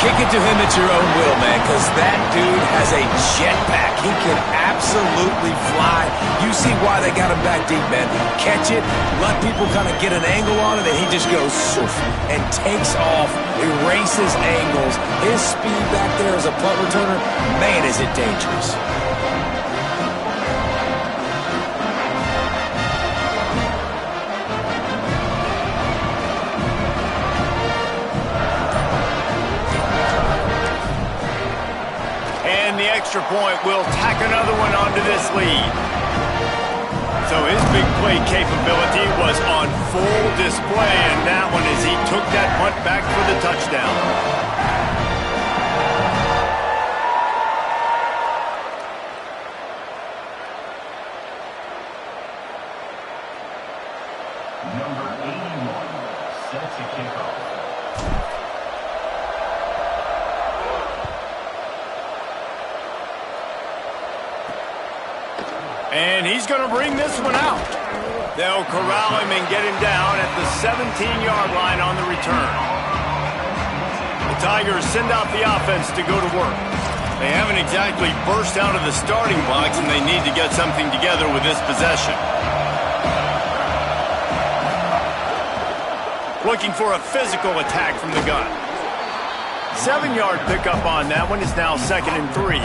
Kick it to him at your own will, man, because that dude has a jetpack. He can absolutely fly. You see why they got him back deep, man. Catch it, let people kind of get an angle on it, and he just goes soof and takes off, erases angles. His speed back there as a punt returner, man, is it dangerous. And the extra point will tack another one onto this lead. So his big play capability was on full display, and that one as he took that punt back for the touchdown. Number 81, set to kick off. And he's going to bring this one out. They'll corral him and get him down at the 17-yard line on the return. The Tigers send out the offense to go to work. They haven't exactly burst out of the starting blocks, and they need to get something together with this possession. Looking for a physical attack from the gun. 7-yard pickup on that one. Is now 2nd and 3.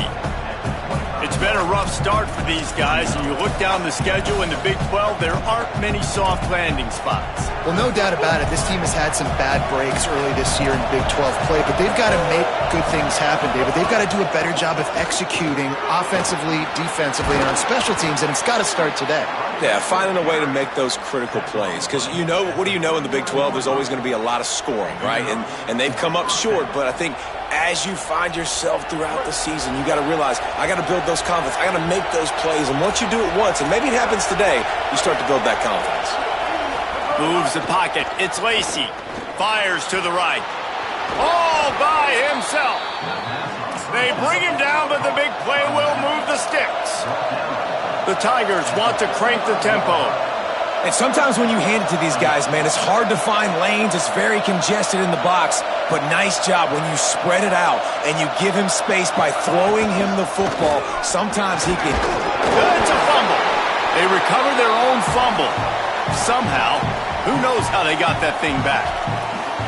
It's been a rough start for these guys, and you look down the schedule in the Big 12, there aren't many soft landing spots. Well, no doubt about it. This team has had some bad breaks early this year in Big 12 play, but they've got to make good things happen, David. They've got to do a better job of executing offensively, defensively, and on special teams, and it's got to start today. Yeah, finding a way to make those critical plays. Because, you know, what do you know in the Big 12? There's always going to be a lot of scoring, right? And they've come up short, but I think as you find yourself throughout the season, you got to realize, I got to build those confidence. I got to make those plays. And once you do it once, and maybe it happens today, you start to build that confidence. Moves the pocket. It's Lacey. Fires to the right. All by himself. They bring him down, but the big play will move the sticks. The Tigers want to crank the tempo. And sometimes when you hand it to these guys, man, it's hard to find lanes. It's very congested in the box. But nice job when you spread it out and you give him space by throwing him the football. Sometimes he can... It's a fumble. They recover their own fumble. Somehow, who knows how they got that thing back.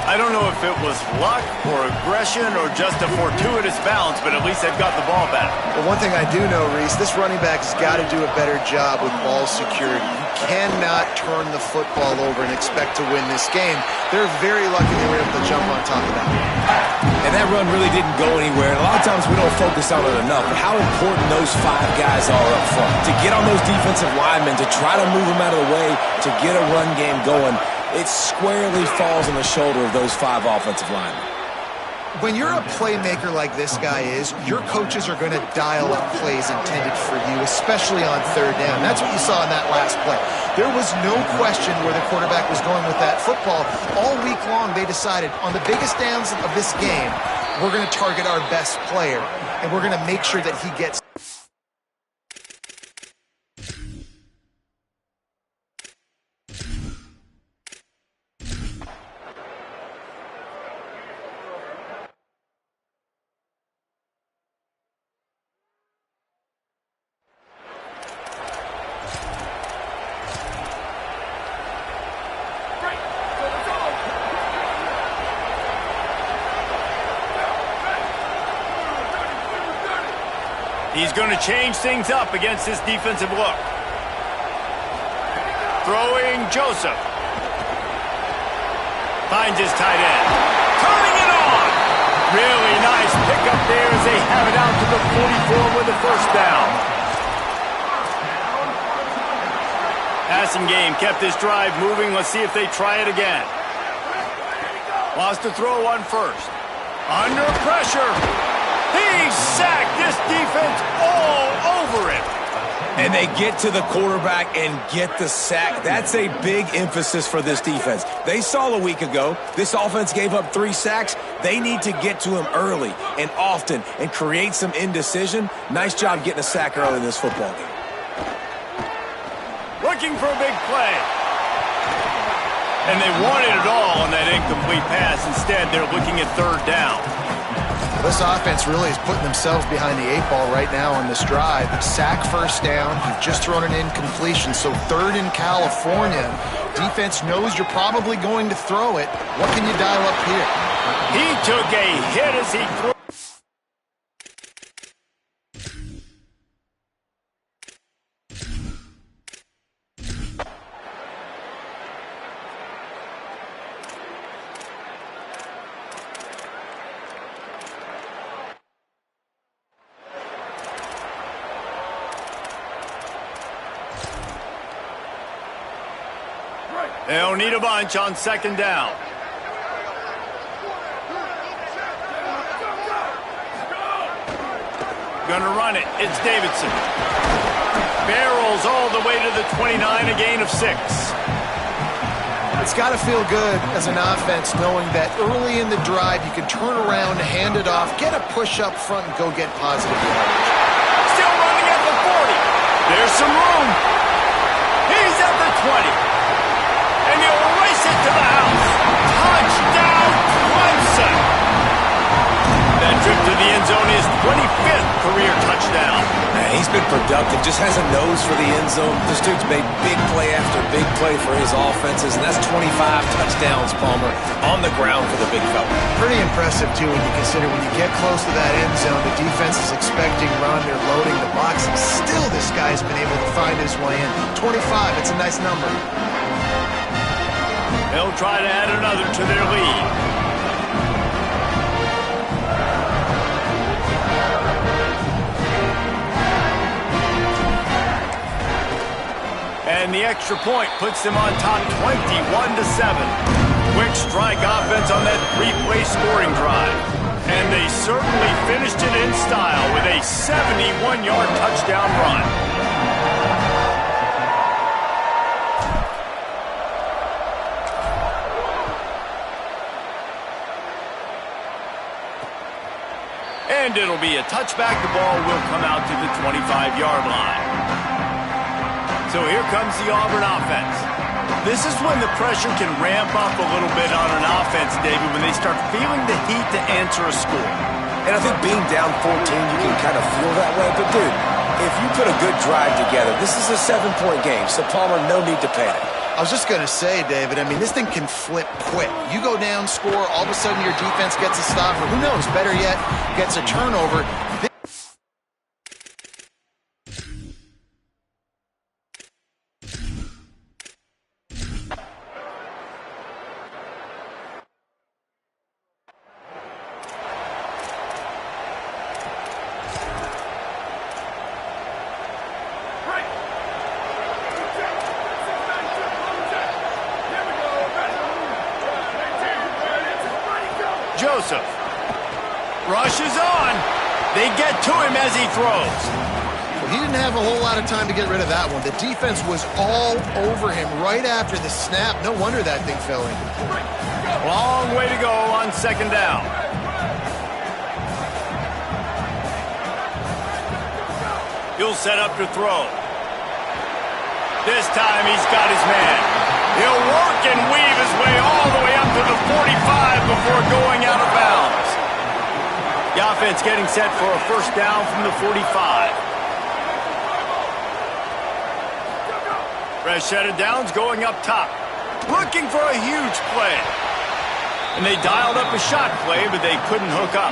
I don't know if it was luck or aggression or just a fortuitous bounce, but at least they've got the ball back. But one thing I do know, Reese, this running back's got to do a better job with ball security. You cannot turn the football over and expect to win this game. They're very lucky they were able to jump on top of that. And that run really didn't go anywhere. And a lot of times we don't focus on it enough, but how important those 5 guys are up front. To get on those defensive linemen, to try to move them out of the way, to get a run game going, it squarely falls on the shoulder of those 5 offensive linemen. When you're a playmaker like this guy is, your coaches are going to dial up plays intended for you, especially on 3rd down. That's what you saw in that last play. There was no question where the quarterback was going with that football. All week long, they decided on the biggest downs of this game, we're going to target our best player, and we're going to make sure that he gets... He's going to change things up against this defensive look. Throwing Joseph. Finds his tight end. Turning it on. Really nice pickup there as they have it out to the 44 with the first down. Passing game kept this drive moving. Let's see if they try it again. Lost to throw on first. Under pressure. He's sacked. This defense all over him. And they get to the quarterback and get the sack. That's a big emphasis for this defense. They saw a week ago, this offense gave up 3 sacks. They need to get to him early and often and create some indecision. Nice job getting a sack early in this football game. Looking for a big play. And they wanted it all on that incomplete pass. Instead, they're looking at 3rd down. This offense really is putting themselves behind the 8 ball right now on this drive. Sack first down. You've just thrown an incompletion, so 3rd in California. Defense knows you're probably going to throw it. What can you dial up here? He took a hit as he threw. They'll need a bunch on 2nd down. Gonna run it. It's Davidson. Barrels all the way to the 29, a gain of 6. It's got to feel good as an offense knowing that early in the drive you can turn around, hand it off, get a push up front, and go get positive yardage. Still running at the 40. There's some room. He's at the 20. And he'll race it to the house. Touchdown, Clemson. That trip to the end zone is 25th career touchdown. Man, he's been productive, just has a nose for the end zone. This dude's made big play after big play for his offenses, and that's 25 touchdowns, Palmer, on the ground for the big fella. Pretty impressive, too, when you consider when you get close to that end zone, the defense is expecting run, they're loading the box, and still this guy's been able to find his way in. 25, it's a nice number. They'll try to add another to their lead. And the extra point puts them on top 21-7. Quick strike offense on that 3-play scoring drive. And they certainly finished it in style with a 71-yard touchdown run. And it'll be a touchback. The ball will come out to the 25-yard line. So here comes the Auburn offense. This is when the pressure can ramp up a little bit on an offense, David, when they start feeling the heat to answer a score. And I think being down 14, you can kind of feel that way. But, dude, if you put a good drive together, this is a 7-point game. So, Palmer, no need to panic. I was just going to say, David, I mean, this thing can flip quick. You go down, score, all of a sudden your defense gets a stop, or who knows, better yet, gets a turnover. Joseph rushes on. They get to him as he throws. Well, he didn't have a whole lot of time to get rid of that one. The defense was all over him right after the snap. No wonder that thing fell in. Long way to go on 2nd down. He'll set up to throw. This time he's got his man. He'll work and weave his way all the way up to the 45 before going out of bounds. The offense getting set for a 1st down from the 45. Fresh set of downs going up top. Looking for a huge play. And they dialed up a shot play, but they couldn't hook up.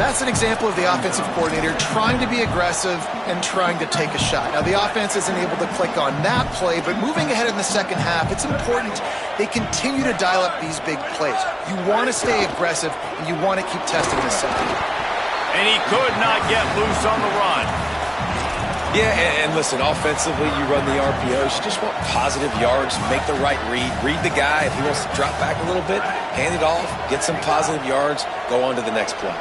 That's an example of the offensive coordinator trying to be aggressive and trying to take a shot. Now, the offense isn't able to click on that play, but moving ahead in the 2nd half, it's important they continue to dial up these big plays. You want to stay aggressive, and you want to keep testing the second. And he could not get loose on the run. Yeah, and listen, offensively, you run the RPOs. You just want positive yards, make the right read the guy. If he wants to drop back a little bit, hand it off, get some positive yards, go on to the next play.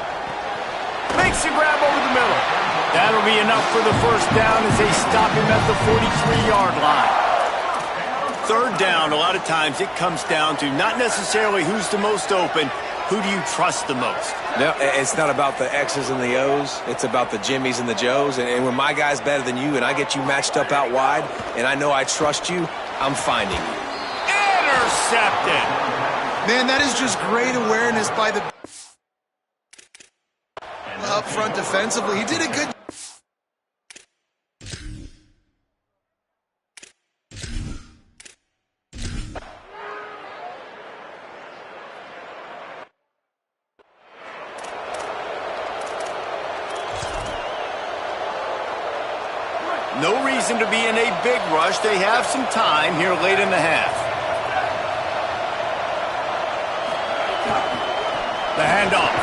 Makes the grab over the middle. That'll be enough for the 1st down as they stop him at the 43-yard line. 3rd down, a lot of times it comes down to not necessarily who's the most open, who do you trust the most? No, it's not about the X's and the O's. It's about the Jimmys and the Joes. And when my guy's better than you and I get you matched up out wide and I know I trust you, I'm finding you. Intercepted. Man, that is just great awareness by the up front defensively. He did a good. No reason to be in a big rush. They have some time here late in the half. The handoff.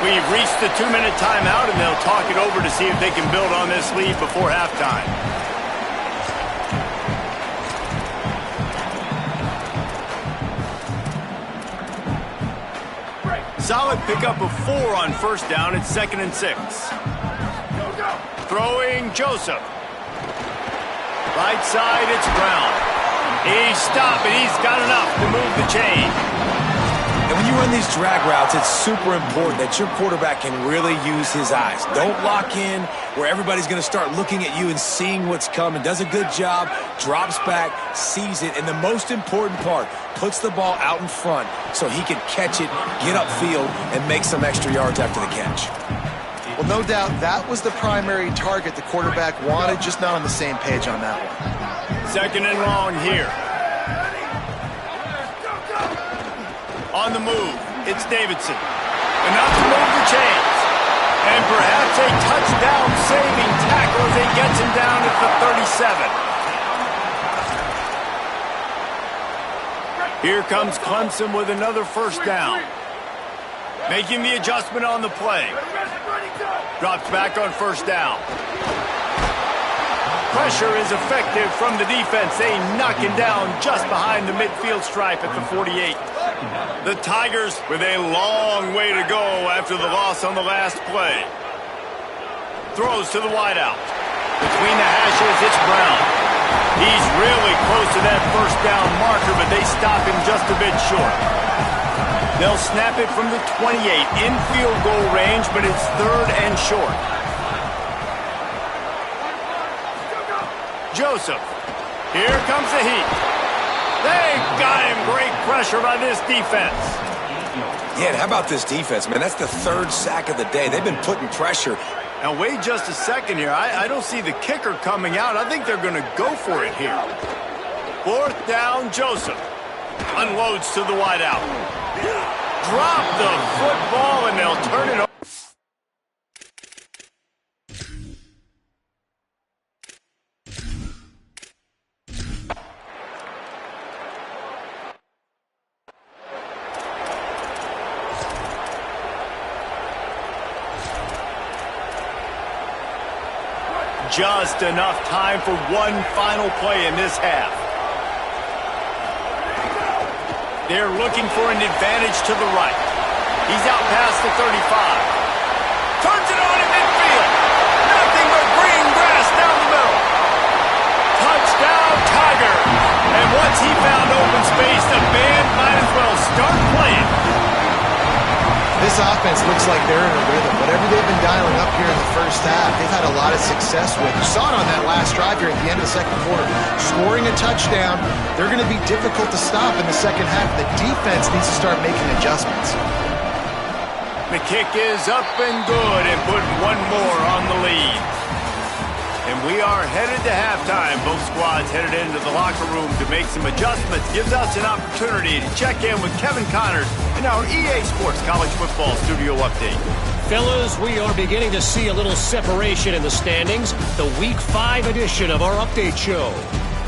We've reached the 2-minute timeout, and they'll talk it over to see if they can build on this lead before halftime. Solid pickup of 4 on first down. It's 2nd and 6. Throwing Joseph. Right side, it's Brown. He's stopping. He's got enough to move the chain. And when you run these drag routes, it's super important that your quarterback can really use his eyes. Don't lock in where everybody's going to start looking at you and seeing what's coming. Does a good job, drops back, sees it, and the most important part, puts the ball out in front so he can catch it, get upfield, and make some extra yards after the catch. Well, no doubt that was the primary target the quarterback wanted, just not on the same page on that one. 2nd and long here. On the move, it's Davidson. Enough to move the chains. And perhaps a touchdown-saving tackle as he gets him down at the 37. Here comes Clemson with another first down. Making the adjustment on the play. Drops back on first down. Pressure is effective from the defense. They knock him down just behind the midfield stripe at the 48. The Tigers with a long way to go after the loss on the last play. Throws to the wideout. Between the hashes, it's Brown. He's really close to that first down marker, but they stop him just a bit short. They'll snap it from the 28 in field goal range, but it's 3rd and short. Joseph. Here comes the heat. They got him. Great pressure by this defense. Yeah, and how about this defense, man? That's the 3rd sack of the day. They've been putting pressure. Now, wait just a second here. I don't see the kicker coming out. I think they're going to go for it here. 4th down, Joseph. Unloads to the wideout. Drop the football, and they'll turn it over. Just enough time for one final play in this half. They're looking for an advantage to the right. He's out past the 35. Turns it on in midfield. Nothing but green grass down the middle. Touchdown, Tiger. And once he found open space, the band might as well start playing. This offense looks like they're in a rhythm. Whatever they've been dialing up here in the first half, they've had a lot of success with. You saw it on that last drive here at the end of the 2nd quarter. Scoring a touchdown, they're going to be difficult to stop in the 2nd half. The defense needs to start making adjustments. The kick is up and good and put one more on the lead. And we are headed to halftime. Both squads headed into the locker room to make some adjustments. Gives us an opportunity to check in with Kevin Connors in our EA Sports College Football Studio Update. Fellas, we are beginning to see a little separation in the standings. The Week 5 edition of our update show.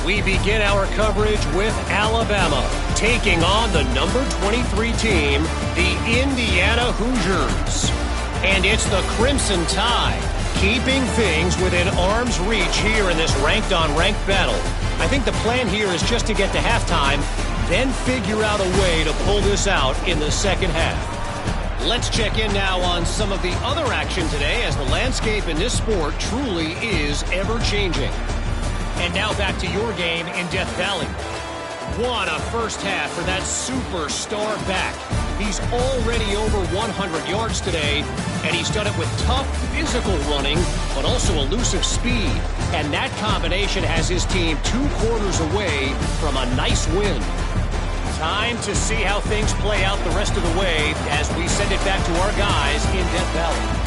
We begin our coverage with Alabama taking on the number 23 team, the Indiana Hoosiers. And it's the Crimson Tide, keeping things within arm's reach here in this ranked-on-ranked battle. I think the plan here is just to get to halftime, then figure out a way to pull this out in the 2nd half. Let's check in now on some of the other action today, as the landscape in this sport truly is ever-changing. And now back to your game in Death Valley. What a first half for that superstar back. He's already over 100 yards today, and he's done it with tough physical running, but also elusive speed. And that combination has his team 2 quarters away from a nice win. Time to see how things play out the rest of the way as we send it back to our guys in Death Valley.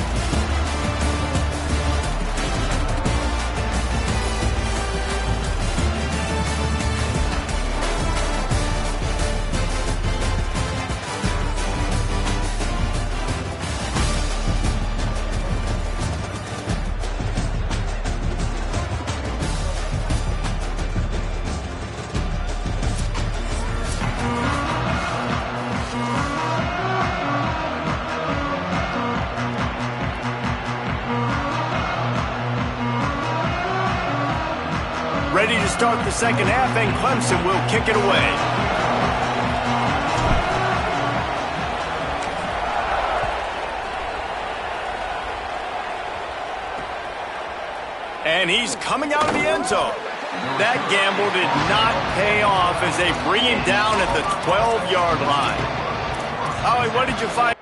Ready to start the second half, and Clemson will kick it away. And he's coming out of the end zone. That gamble did not pay off as they bring him down at the 12-yard line. Ollie, what did you find?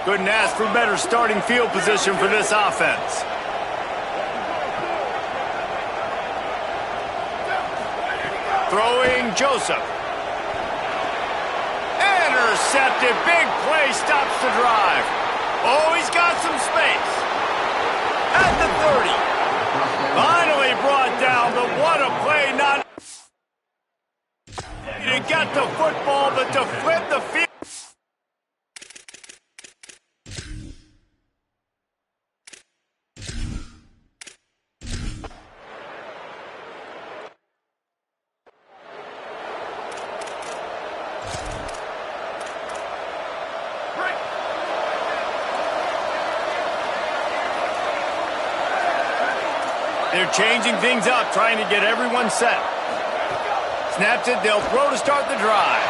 Couldn't ask for better starting field position for this offense. Throwing Joseph. Intercepted. Big play stops the drive. Oh, he's got some space. At the 30. Finally brought down, but what a play. Not to get the football, but to flip the field. They're changing things up, trying to get everyone set. Snaps it, they'll throw to start the drive.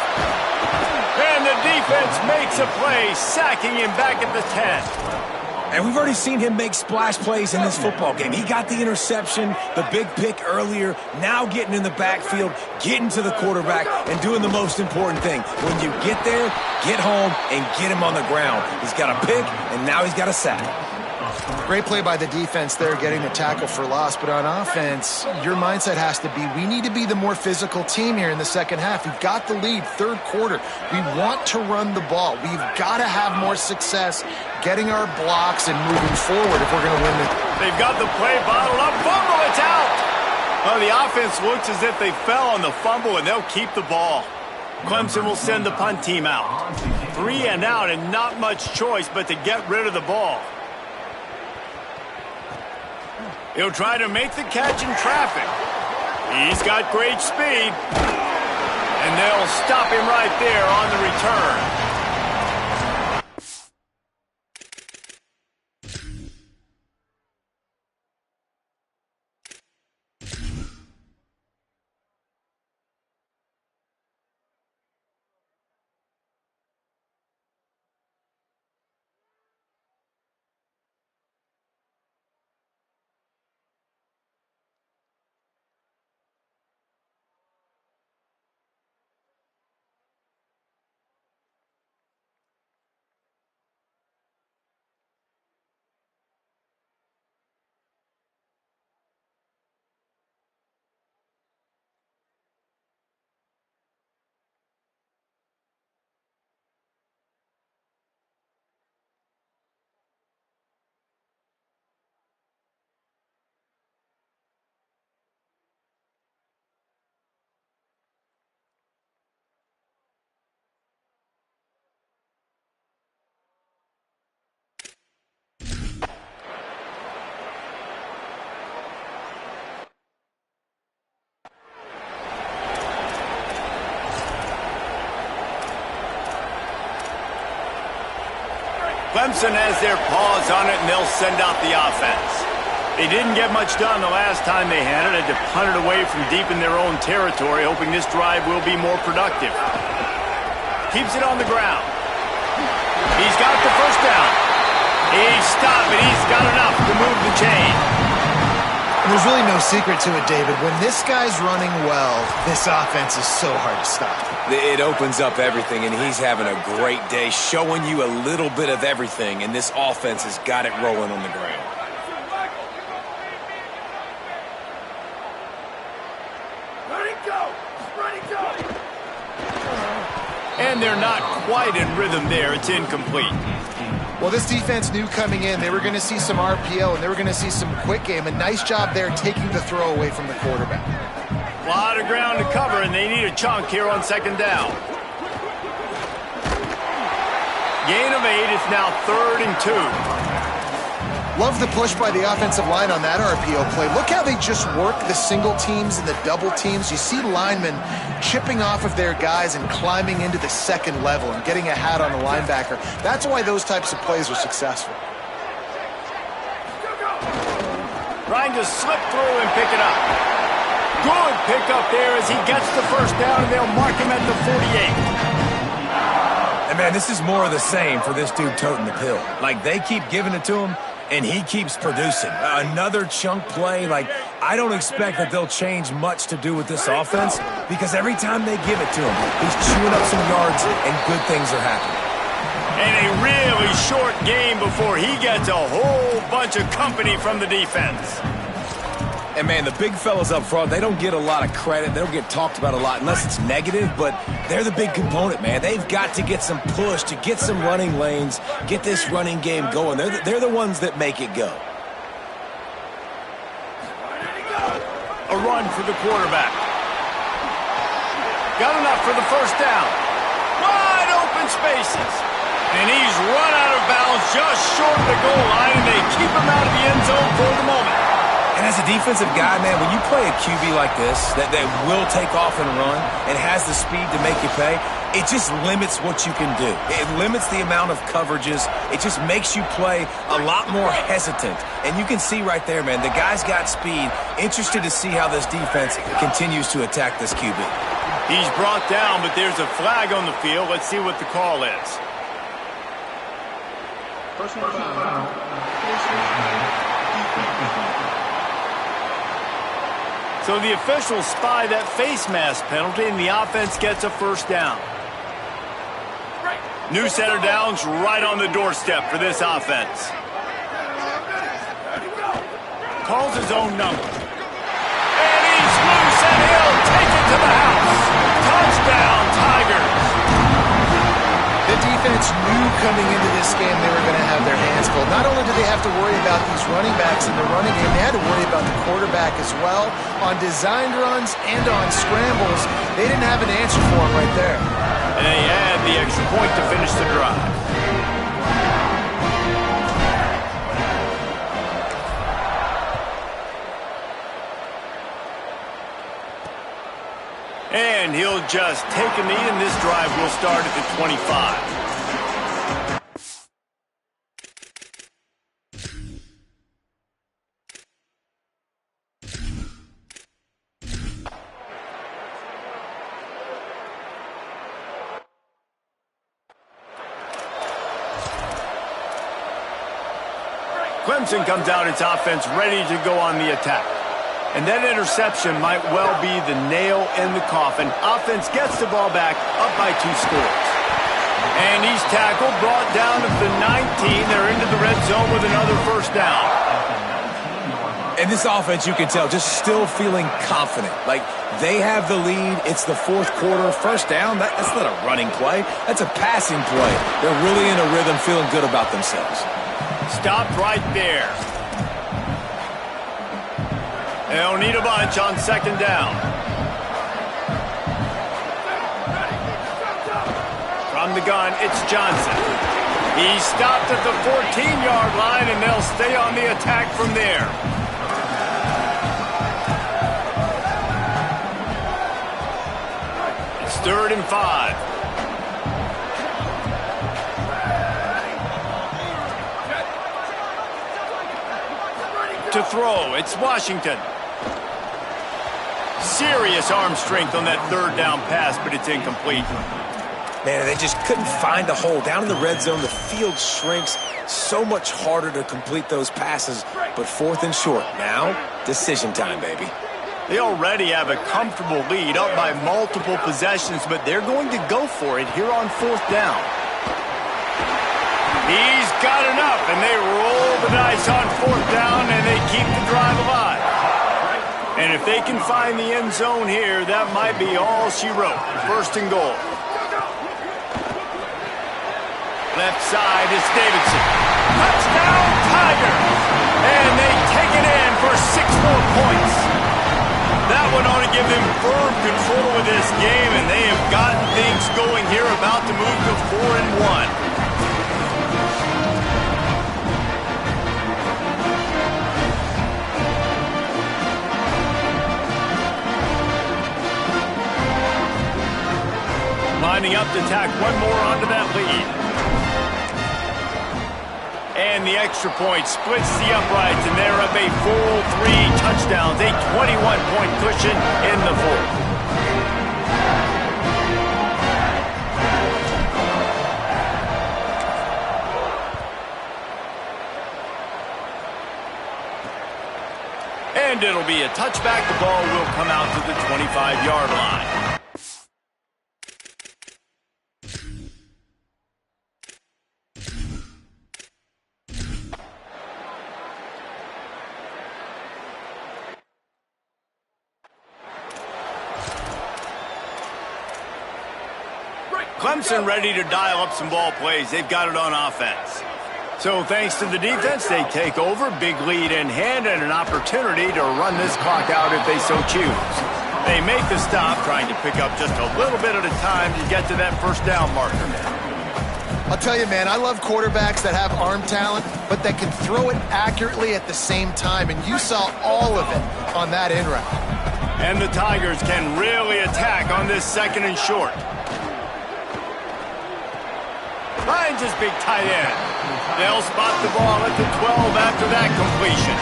And the defense makes a play, sacking him back at the 10. And we've already seen him make splash plays in this football game. He got the interception, the big pick earlier, now getting in the backfield, getting to the quarterback, and doing the most important thing. When you get there, get home, and get him on the ground. He's got a pick, and now he's got a sack. Great play by the defense there, getting the tackle for loss. But on offense, your mindset has to be, we need to be the more physical team here in the second half. We've got the lead, third quarter. We want to run the ball. We've got to have more success getting our blocks and moving forward if we're going to win it. They've got the play bottled up. Fumble, it's out. Well, the offense looks as if they fell on the fumble, and they'll keep the ball. Clemson will send the punt team out. 3 and out, and not much choice but to get rid of the ball. He'll try to make the catch in traffic. He's got great speed. And they'll stop him right there on the return. Clemson has their paws on it, and they'll send out the offense. They didn't get much done the last time they had it. Had to punt it away from deep in their own territory, hoping this drive will be more productive. Keeps it on the ground. He's got the first down. He's stopped, but he's got enough to move the chain. There's really no secret to it, David. When this guy's running well, this offense is so hard to stop. It opens up everything, and he's having a great day, showing you a little bit of everything, and this offense has got it rolling on the ground. And they're not quite in rhythm there. It's incomplete. Well, this defense knew coming in they were going to see some RPO and they were going to see some quick game. A nice job there taking the throw away from the quarterback. A lot of ground to cover, and they need a chunk here on second down. Gain of 8. It's now 3rd and 2. Love the push by the offensive line on that RPO play. Look how they just work the single teams and the double teams. You see linemen chipping off of their guys and climbing into the second level and getting a hat on the linebacker. That's why those types of plays are successful. Trying to slip through and pick it up. Good pickup there as he gets the first down, and they'll mark him at the 48. And, man, this is more of the same for this dude toting the pill. Like, they keep giving it to him, and he keeps producing. Another chunk play. Like, I don't expect that they'll change much to do with this offense because every time they give it to him, he's chewing up some yards and good things are happening. And a really short game before he gets a whole bunch of company from the defense. And, man, the big fellas up front, they don't get a lot of credit. They don't get talked about a lot unless it's negative, but they're the big component, man. They've got to get some push, to get some running lanes, get this running game going. They're the ones that make it go. A run for the quarterback. Got enough for the first down. Wide open spaces. And he's run out of bounds just short of the goal line, and they keep him out of the end zone for the moment. And as a defensive guy, man, when you play a QB like this that will take off and run and has the speed to make you pay, it just limits what you can do. It limits the amount of coverages. It just makes you play a lot more hesitant. And you can see right there, man, the guy's got speed. Interested to see how this defense continues to attack this QB. He's brought down, but there's a flag on the field. Let's see what the call is. Personal foul. So the officials spy that face mask penalty, and the offense gets a first down. New center downs right on the doorstep for this offense. Calls his own number. And he's loose, and he'll take it to the house. Touchdown, Tigers. The defense knew coming into this game they were going to have their hands full. Not only did they have to worry about these running backs in the running game, they had to worry about the quarterback as well. On designed runs and on scrambles, they didn't have an answer for him right there. And they add the extra point to finish the drive. And he'll just take a knee, and this drive will start at the 25. Clemson comes out its offense ready to go on the attack. And that interception might well be the nail in the coffin. Offense gets the ball back, up by 2 scores. And he's tackled, brought down to the 19. They're into the red zone with another first down. And this offense, you can tell, just still feeling confident. Like, they have the lead. It's the 4th quarter. First down, that's not a running play. That's a passing play. They're really in a rhythm, feeling good about themselves. Stopped right there. They'll need a bunch on second down. From the gun, it's Johnson. He stopped at the 14-yard line, and they'll stay on the attack from there. It's 3rd and 5. To throw, it's Washington. Serious arm strength on that 3rd down pass, but it's incomplete. Man, they just couldn't find a hole. Down in the red zone, the field shrinks. So much harder to complete those passes, but 4th and short. Now, decision time, baby. They already have a comfortable lead up by multiple possessions, but they're going to go for it here on 4th down. He's got enough, and they roll the dice on 4th down, and they keep the drive alive. And if they can find the end zone here, that might be all she wrote. 1st and goal. Left side is Davidson. Touchdown, Tigers! And they take it in for 6 more points. That one ought to give them firm control of this game, and they have gotten things going here, about to move to 4-1. Lining up to tack one more onto that lead. And the extra point splits the uprights, and they're up a full 3 touchdowns, a 21-point cushion in the 4th. And it'll be a touchback. The ball will come out to the 25-yard line. Clemson ready to dial up some ball plays. They've got it on offense. So thanks to the defense, they take over. Big lead in hand and an opportunity to run this clock out if they so choose. They make the stop, trying to pick up just a little bit at a time to get to that 1st down marker. I'll tell you, man, I love quarterbacks that have arm talent, but that can throw it accurately at the same time, and you saw all of it on that in route. And the Tigers can really attack on this 2nd and short. Finds his big tight end. They'll spot the ball at the 12 after that completion.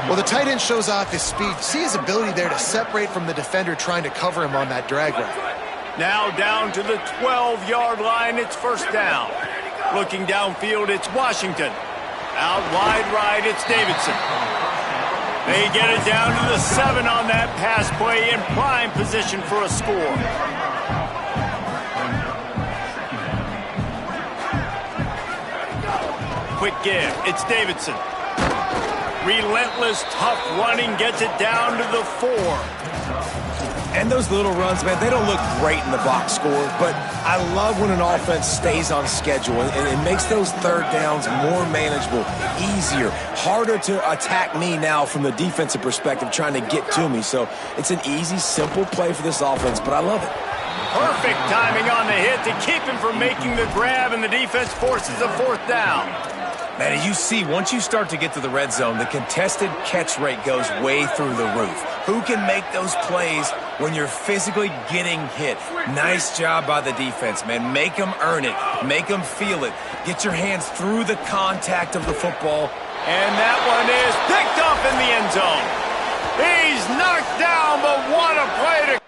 Well, the tight end shows off his speed. See his ability there to separate from the defender trying to cover him on that drag route. Now down to the 12-yard line, it's 1st down. Looking downfield, it's Washington. Out wide right, it's Davidson. They get it down to the 7 on that pass play, in prime position for a score. Quick give, it's Davidson. Relentless, tough running, gets it down to the 4. And those little runs, man, they don't look great in the box score, but I love when an offense stays on schedule, and it makes those 3rd downs more manageable, easier, harder to attack me now from the defensive perspective trying to get to me. So it's an easy, simple play for this offense, but I love it. Perfect timing on the hit to keep him from making the grab, and the defense forces a 4th down. Man, as you see, once you start to get to the red zone, the contested catch rate goes way through the roof. Who can make those plays when you're physically getting hit? Nice job by the defense, man. Make them earn it. Make them feel it. Get your hands through the contact of the football. And that one is picked up in the end zone. He's knocked down, but what a play to...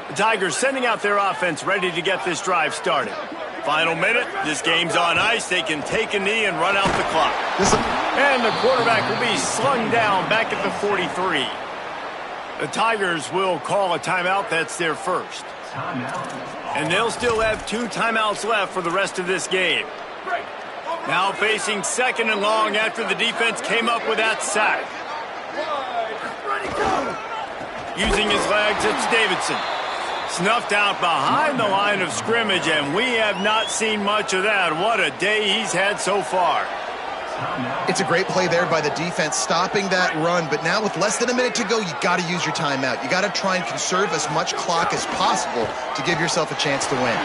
The Tigers sending out their offense ready to get this drive started. Final minute, this game's on ice. They can take a knee and run out the clock. And the quarterback will be slung down back at the 43. The Tigers will call a timeout. That's their first. And they'll still have 2 timeouts left for the rest of this game. Now facing 2nd and long after the defense came up with that sack. Using his legs, it's Davidson. Snuffed out behind the line of scrimmage, and we have not seen much of that. What a day he's had so far. It's a great play there by the defense, stopping that run. But now with less than a minute to go, you got to use your timeout. You got to try and conserve as much clock as possible to give yourself a chance to win.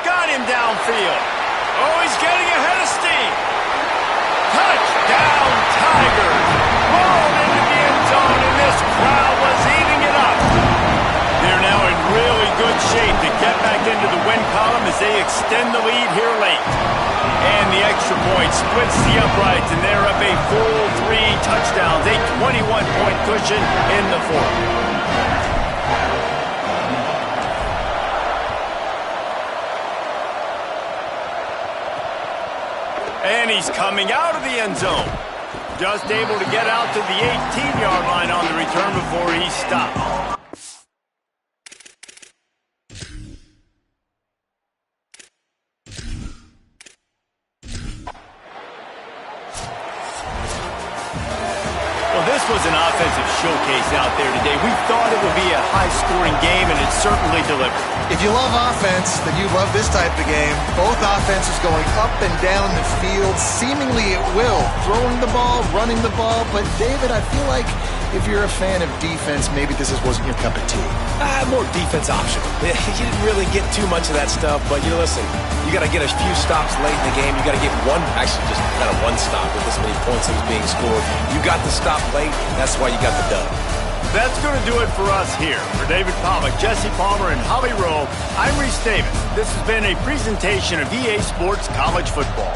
Got him downfield. Oh, he's getting ahead of steam. Touchdown, Tigers. Rolled into the end zone in this shape to get back into the win column as they extend the lead here late. And the extra point splits the uprights, and they're up a full 3 touchdowns, a 21-point cushion in the fourth. And he's coming out of the end zone. Just able to get out to the 18-yard line on the return before he stopped. Well, this was an offensive showcase out there today. We thought it would be a high-scoring game, and it certainly delivered. If you love offense, then you love this type of game. Both offenses going up and down the field, seemingly at will. Throwing the ball, running the ball. But, David, I feel like if you're a fan of defense, maybe this wasn't your cup of tea. More defense optional. You didn't really get too much of that stuff, but listen, you got to get a few stops late in the game. You got to get just kind of one stop with this many points that was being scored. You got the stop late. That's why you got the dub. That's going to do it for us here. For David Potw, Jesse Palmer, and Holly Rowe, I'm Reese Davis. This has been a presentation of EA Sports College Football.